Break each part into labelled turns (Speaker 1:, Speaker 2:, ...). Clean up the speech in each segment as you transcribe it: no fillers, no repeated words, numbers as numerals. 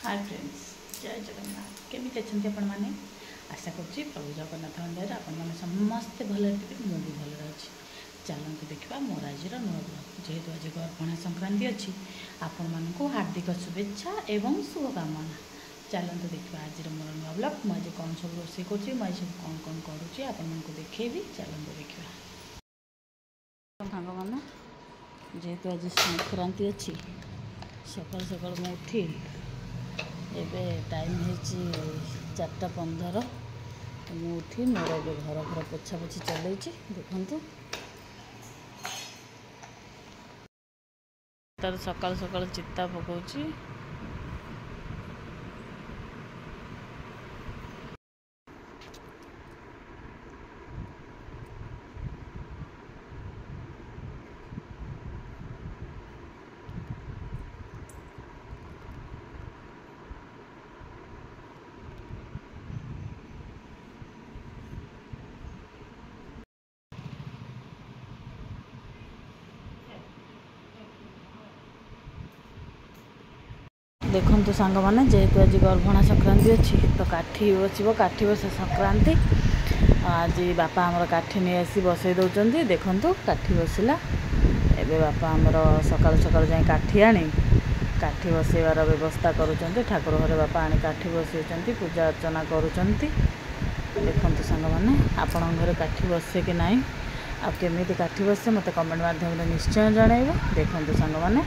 Speaker 1: Hi friends, जय जगन्नाथ। केमिति अछंती आपण माने? आशा करछि प्रभु जगन्नाथ दयारे आपण माने समस्ते भले थे। मु भी भले अछि। चलते देखा मोर आज नुआ ब्लॉग। जेहेतु आज गर्भणा संक्रांति अच्छी, आपण मानू हार्दिक शुभेच्छा एवं शुभकामना। चलते देखा आज मोर नुआ ब्लॉग। मुझे कौन सब रोषे कर कौन कौन करुँची आपण देखेबी। चलते देखा सांग मैंने जेहेतु आज संक्रांति अच्छी, सकाल सकाल मैं उठी एबे टाइम है 4:15। मु उठी मोर ए घर घर पोछा पोछी चल देखु तार सकाल सकाल चिता पकाउची। देखु सांग मैंने जेहेतु आज गर्भणा संक्रांति अच्छी, तो काठी बसब। काठी बस संक्रांति आज बापा आमर काठी नहीं आसी बसई दौरान। देखु काठी बसला। एबे बापा आमर सकाल सकाल जाए काठी आनी काठी बसैबार व्यवस्था करुँच। ठाकुर घरे बापा आनी काठी बसई पूजा अर्चना करुँच। देखु सांग मैंने आपण घरे काठी बसे कि ना, आमी काठी बसे मत कमेंट माध्यम निश्चय जनइबे। देखु सांग मैंने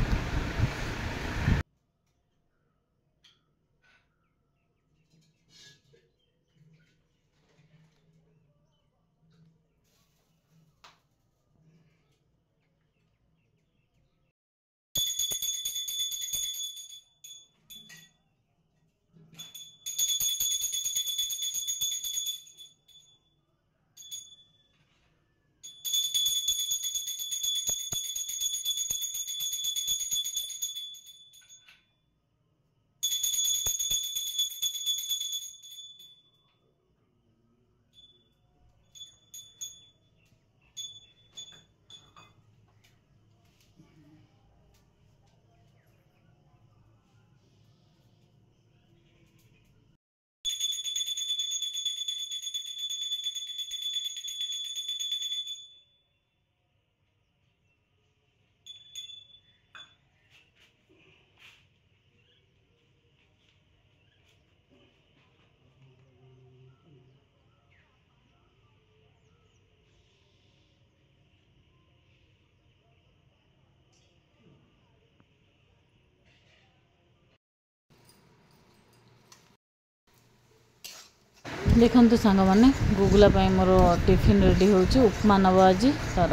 Speaker 1: देखु सांग मैंने गुगुला मोर टिफिन रेडी हो उपमा नब। आज तार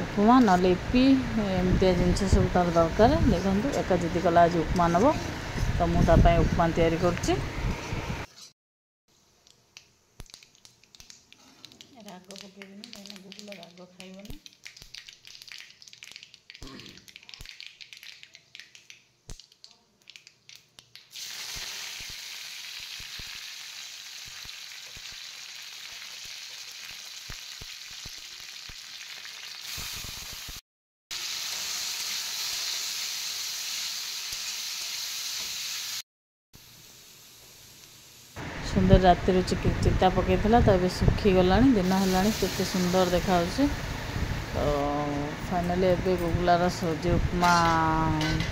Speaker 1: उपमा ना इपी एमती जिनस सब तार दरकार। देखु एका जिदी कला आज उपमा नब, तो मुझे उपमा तैयारी कर राग पकेबनी कहीं गुगुला राग खाइबनी। सुंदर राति चिता पकई तो ये सुखी गला। दिन है केते सुंदर देखा। तो फाइनली एबे गुगुलार सूजी उपमा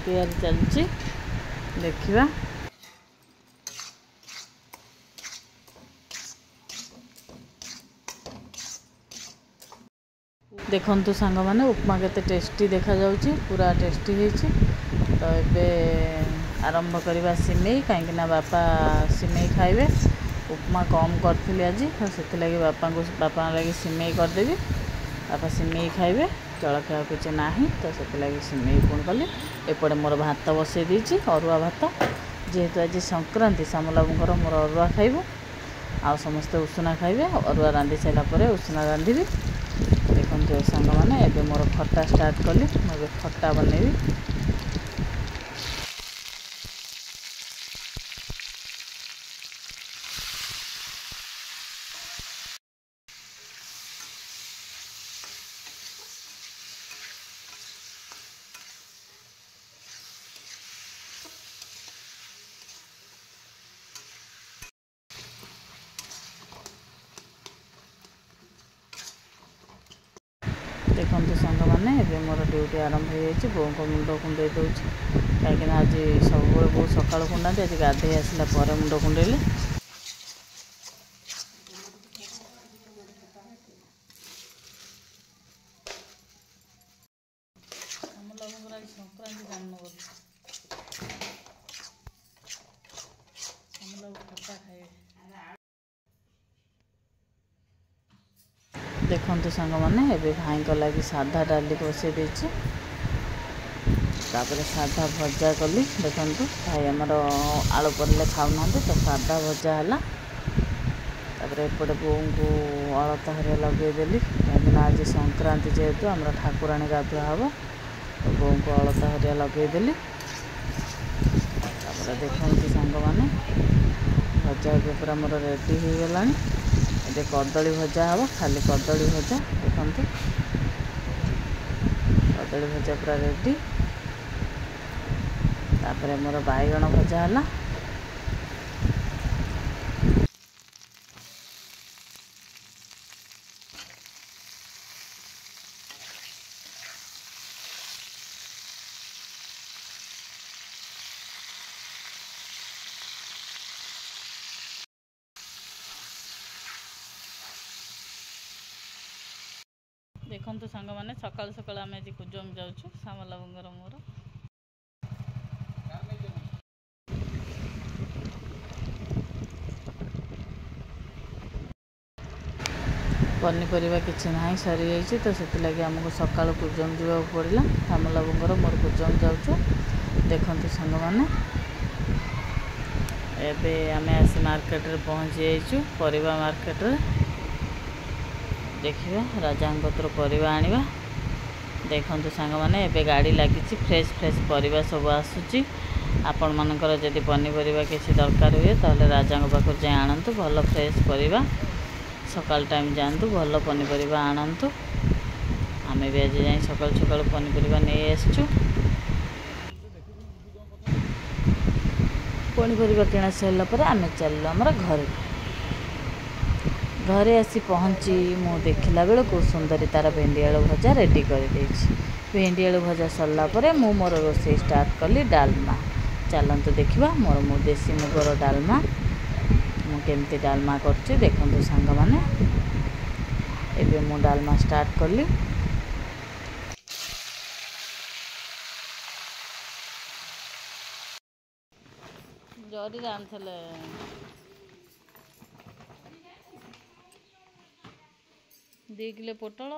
Speaker 1: तैयारी चलची। देखिबा देखु सांग मैंने उपमा केते टेस्टी देखा जाउची, पूरा टेस्टी होइची। तो ये आरंभ करवा सिमेई, कहीं बापा सिमेई खाइबे। उपमा कम करी आज, तो से बापा लगे सिमेई करदेवी। बापा सिमेई खाइबे, जलखिया किसी ना, तो से सिमेई पुण कली। एपटे मोर भात बसई देती, अरुआ भात। जेहेतु आज संक्रांति सामलाबूर मोर अरुआ खाइबू, आ समस्ते उषुना खाइबे। अरुआ रांधि सारापर उषुना रांधि। देखो सांग मैंने एबे मोर खट्टा स्टार्ट कली। मुझे खट्टा बनैबी। देखो सांग मैंने एवं मोर ड्यूटी आरंभ हो बों को मुंड कुंडे दूसरी कहीं आज सब बो सका कुंडा आज गाधे आसला मुंड कुंडेली संक्रांति जान खटा खाए देखु सांग मैंने भाई लगी साधा डाली बसई देती तापर साधा भजा कली देखु भाई आमर आलू पड़े खाऊना तो साधा भजा है तापर एपटे बों को अलता हरिया लगेदेली कहीं आज संक्रांति जेहेतु आम ठाकुराणी गाधुआ हम तो बों को अलता हरिया लगेदेली तापर देखते सांग मैंने भजा भी पूरा मोर रेडी हो गला ये कदली भजा हम खाली कदली भजा देखते कदली भजा पूरा रेडी तापर मोर बैगण भजा है देखु सांग मैंने सकाल सकाल आम आज कुजम जाऊँ सामला बाबूर मोर पनीपरिया किसी ना सरी जाइए तो से लगे आमको सकाल कुजम जावा पड़ा सामला बाबूर मोर कुजम जाऊँ देखु सांग मैंने एबे आम आसी मार्केट रे पहुँची जाइए परिवा मार्केट रे देखिए राजा परिवा आनिबा देखु सांग मैंने एबे गाड़ी लगी फ्रेश फ्रेश परिवा सब आसूची आपण मानकर जदि पनीपरिया किसी दरकार हुए तो राजा पाखु जाए आणतु भल फ्रेश परिवा सकाल टाइम जातु भल पनीपरिया आणतु आम भी आज जाए सकाल सकाल पनीपरिया नहीं आसचु पनीपरिया किणा सारा पर आम चलू आमर घर घरे आसी पहुँची मु देखला बेल को सुंदरी तार भेंडी आलू भजा रेडी कर भेंडी आलू भजा सरला परे मु मोर रोषे स्टार्ट कली डालमा चलतु देखा मोर मु देसी मुगर डालमा मुझे डालमा कर देखु सांग मैंने एबे मु डालमा स्टार्ट कली जरी रांधले 2 किलो पोटल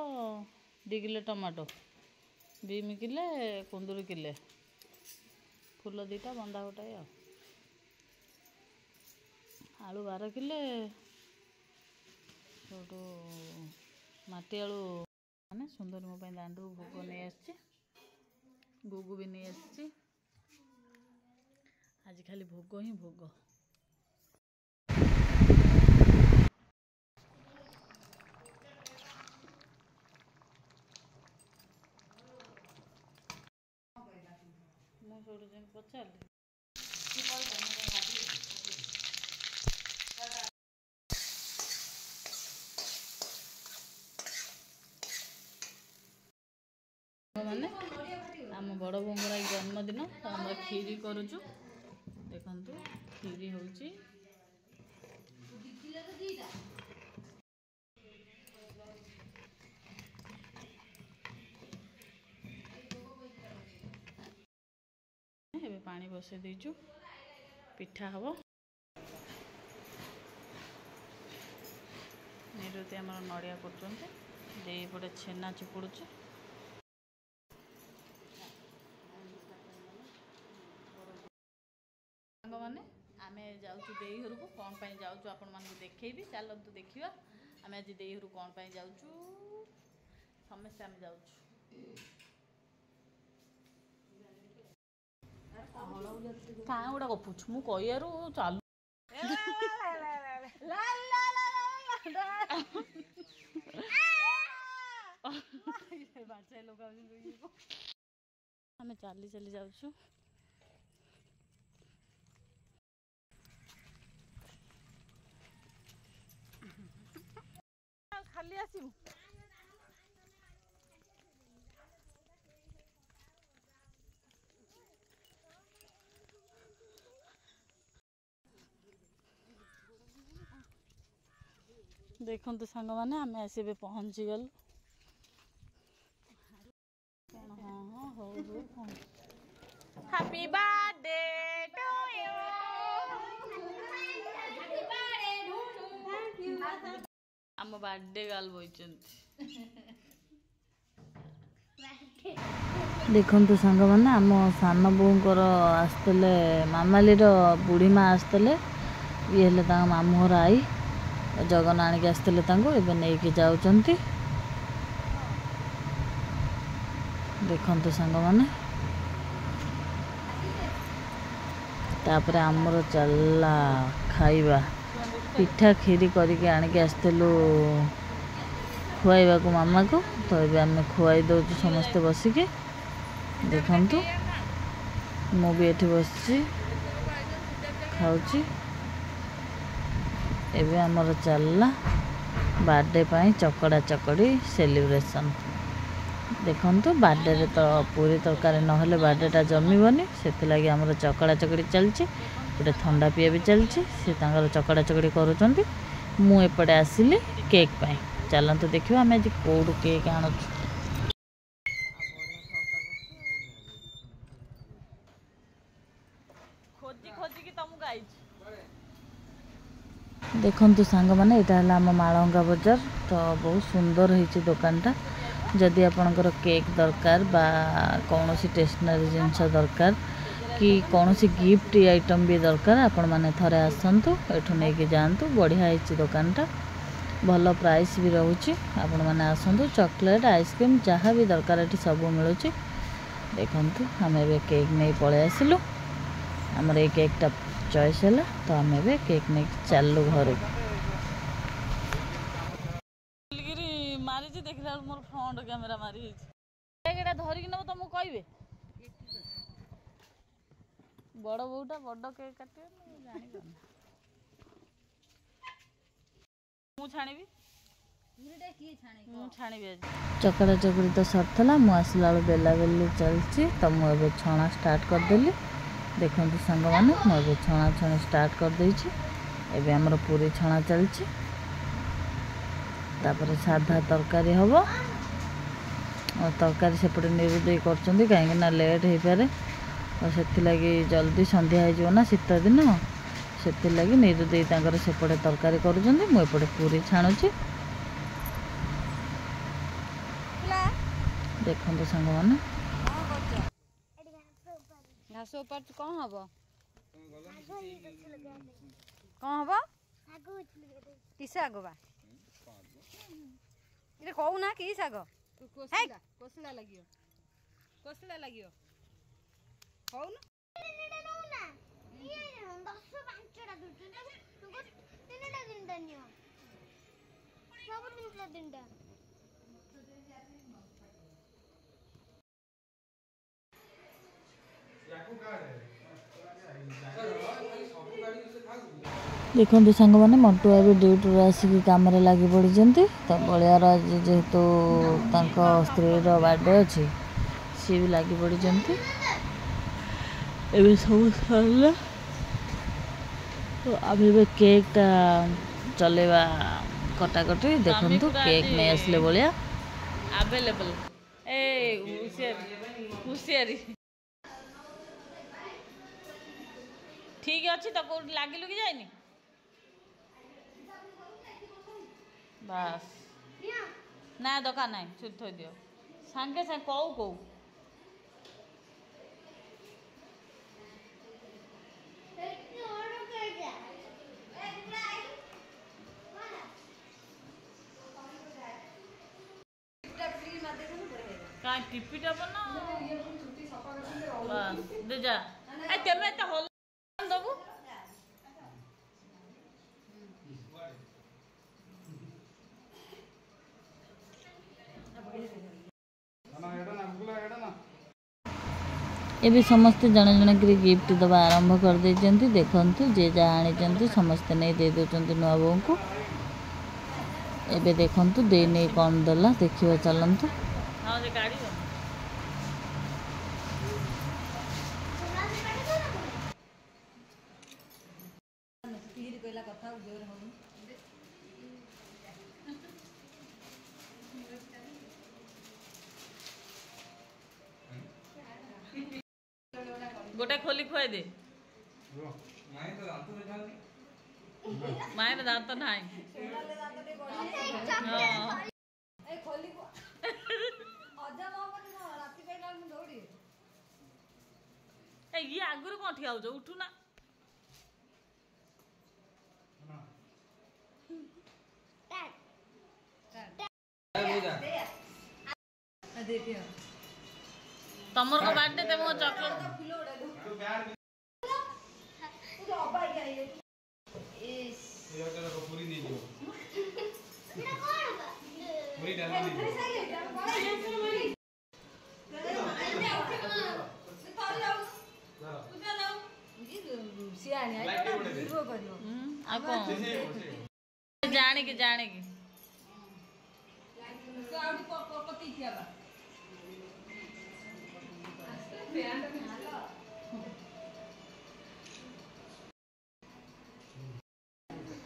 Speaker 1: 2 किलो टमाटो बीम किले कुंदूरी किले फूल 2टा बंदा गोटाए आलू 12 किले छोटू माटी आलू मैंने सुंदर मो दांडू भोग नहीं आसी गुगु भी नहीं आसी आज खाली भोग ही भोग पचार माने आम बड़ बोंगर जन्मदिन तो आम खीरी करुचु देखु खीरी होची पानी बसई देचु पिठा हम निरुति आम नड़िया करपटे छेना चिपुड़ मैंने आम जाऊँ देई घर को कौन पाई जाऊँ आपण मानक देखी चलतु देखा आम आज देई घर कौन पाई जाऊँ समस्या आम जाऊँ क्या गुड़ा गपुच मु कहू चालू आम चली चली जाऊँ खाली आसू देखु सांग मैंने आम आसी पहुँची गलु हैप्पी बर्थडे टू यू आम बर्थडे गाल बोइचंती देखु सांग मैंने आम सान बोर आसते मामालीर बुढ़ी माँ आसते ये मामू घर आई जगन आणिक आसते नहीं जाऊँच देखु सांग मैंने तापर आमर चलला खाइबा पिठा खीरी करके आणिक आसलु खुआइबा को मामा को तो ये आम खुआई दौ समस्ते बसिके देखु मु भी एठी बसची खाऊची एबे आमर चलला बर्थडे पाई चकड़ा चकड़ी सेलिब्रेशन देखु बर्थडे रे तो पूरी तरकारी नहले बर्थडेटा जमीबनी से लगी आमर चकड़ा चकड़ी चलची गोटे ठंडा पिया भी चलची से चकड़ा चकड़ी करुँच मु एपटे आसिली केक पाई चलते देखिए आम आज कौटू केक आणु देखु सांग मैंने यहाँ आम मालंगा बजार तो बहुत सुंदर होती दुकानटा जदि आपणकर केक दरकार बा कौन स्टेशनरी जिनस दरकार कि कौन गिफ्ट आइटम भी दरकार आपण मैंने थरे आसतु एठू नहीं जातु बढ़िया होती दुकानटा भल प्राइस भी रोचे आपण मैंने आसतु चॉकलेट आइसक्रीम जहाँ भी दरकार ये सब मिलूँ देखु आम ए केक नहीं पलि आसलु आमर ये केकटा चॉइस है तो आम ए केक नहीं चलु घर मारी देखला मोर फ्रंट कैमेरा मारी केकटा धरिक नब तुम कहे बड़ बोटा बड़ केक काटे चकड़ा चकड़ी तो सरला मु आसला बेला बेली चलती तो मुझे छणा स्टार्ट करदेली देखु सांग मैंने मुझे छणा छणी स्टार्ट करदे एवं पूरी छणा चलती तापर साधा तरकारी हम और तरकारी सेपटे निरुदे कर कहीं लेट हो पारे और से लगी जल्दी संध्या हो ना शीत दिन से लगी निरुदे सेपटे तरकारी करपटे पूरी छाणुची देखो सांग मैंने
Speaker 2: घास कौन हम कौन हम कि शाग बा ये कहू ना कि शाग कोसला लगियो कहू ना
Speaker 1: देखो सांग मैंने मंटू भी ड्यूटी आसिक कम लगी पड़ी तो बलियार जेहेतु स्त्री बर्थडे अच्छी सी भी लगी पड़ी एवं सब सरला तो आम केकटा चलेवा कटाकटी देखु केक नहीं आसले भाया अवेलेबल हुशियारी ठीक अच्छी तो कौट लगिलु कि जाइनी बस ना दरकार ना छुट थोड़ी दियो सांगे सांगे कौ कहीं टिपिटा बना बस दे जा तेमे तो हल दबु एबे समस्ते जड़े जड़े गिफ्ट दबा आरंभ कर देइचंती देखु जे जहाँ आनी समस्ते नहीं दे दौरान नुआ बो को एबे देखु दे नहीं कौन देला देखिए चलतु गोटे खोली खुआ दे मायर दांत ना ये आगुरी कौन ठिया हो उठू ना तमर को बर्थडे ते मो चॉकलेट
Speaker 3: पूरी नहीं जो पूरी डालना नहीं जाने की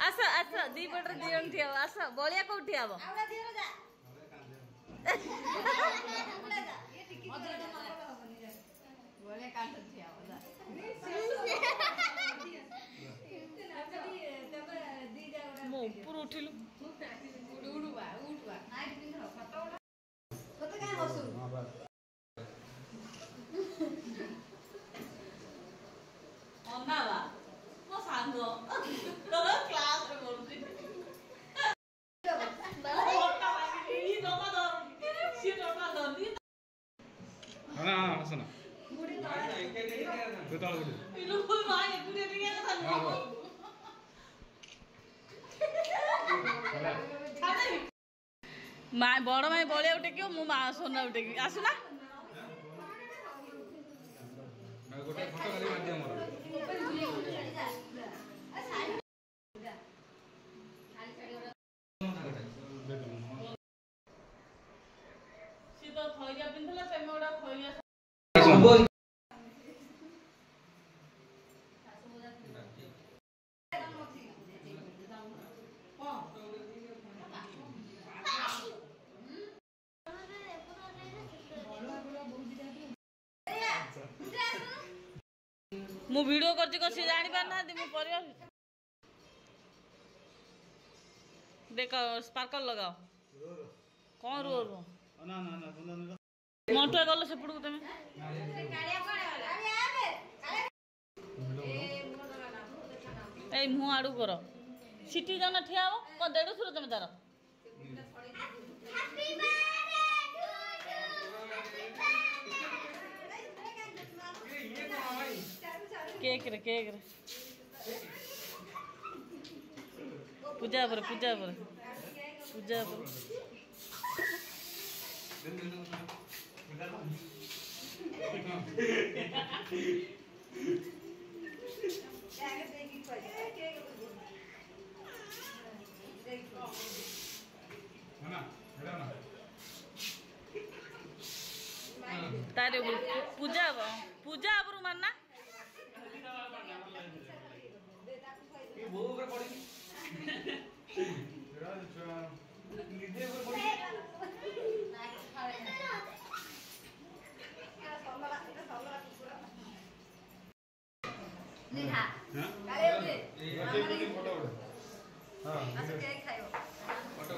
Speaker 1: आस आस दी पटर दियन थिया आस बलिया कोठी आबो मो ऊपर उठिलु अन्नावा मो सांगो तोर क्लास रे बोलती ई दोमा दर सी दोमा दर दी
Speaker 3: ना सुना तू ताल गुडी
Speaker 1: इलु भाई एकुटे टिके था माय बड़ माय बलिया उठे क्यों मु मा सोना उठे की आसुना
Speaker 3: मैं गोटे फोटो खाली माध्यम मोर सी तो खइया पिंधला ते मोडा खइया मु वीडियो करछि को से जानि पार ना दे मु परिवार देखो स्पार्कल लगाओ कौन रो रो ना ना ना
Speaker 1: मोटो गलो से पुडू तमे ए मु आडू करो सिटी जाना ठिया हो को देडो सुरो तमे तार केक रे पूजा पर तारे पूजा पर मानना वो ऊपर पड़ी निधे ऊपर पड़ी
Speaker 2: निधा काले उठे
Speaker 3: फोटो हां
Speaker 2: अच्छा केक खाइयो
Speaker 3: फोटो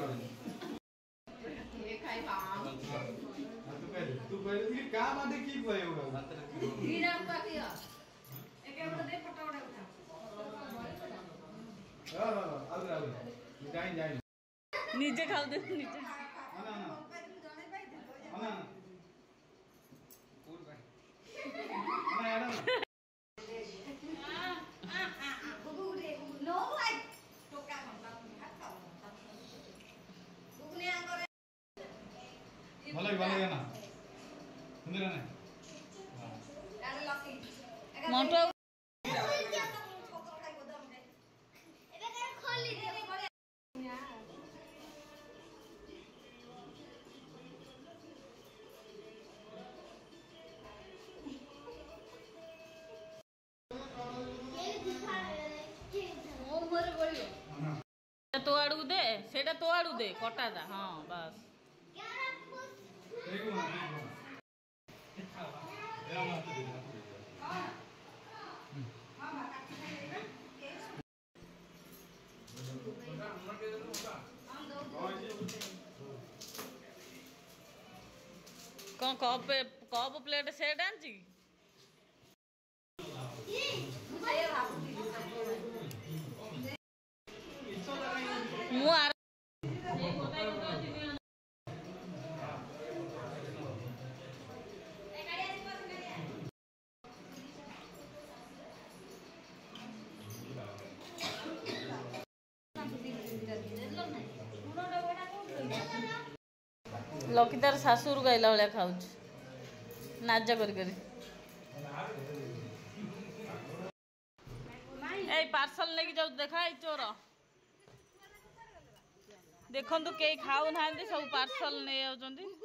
Speaker 2: केक खाइ बाम
Speaker 3: तू पहले का बात की कहयो
Speaker 2: हीरा का किया एके बड़ दे फोटो उठा
Speaker 3: जाए
Speaker 1: नीचे खाओ दे नीचे मोटो तो आड़ू दे सेटा तो आड़ू दे कटा दा हां बस
Speaker 3: कौन कप कप प्लेट सेट आंची मु आर लकी तार शाशुर गाइला भाया खाऊ नाज कर पार्सल लेके जाऊ देखा चोर देखु कई खाऊ ना सब पार्सल नहीं जाऊँ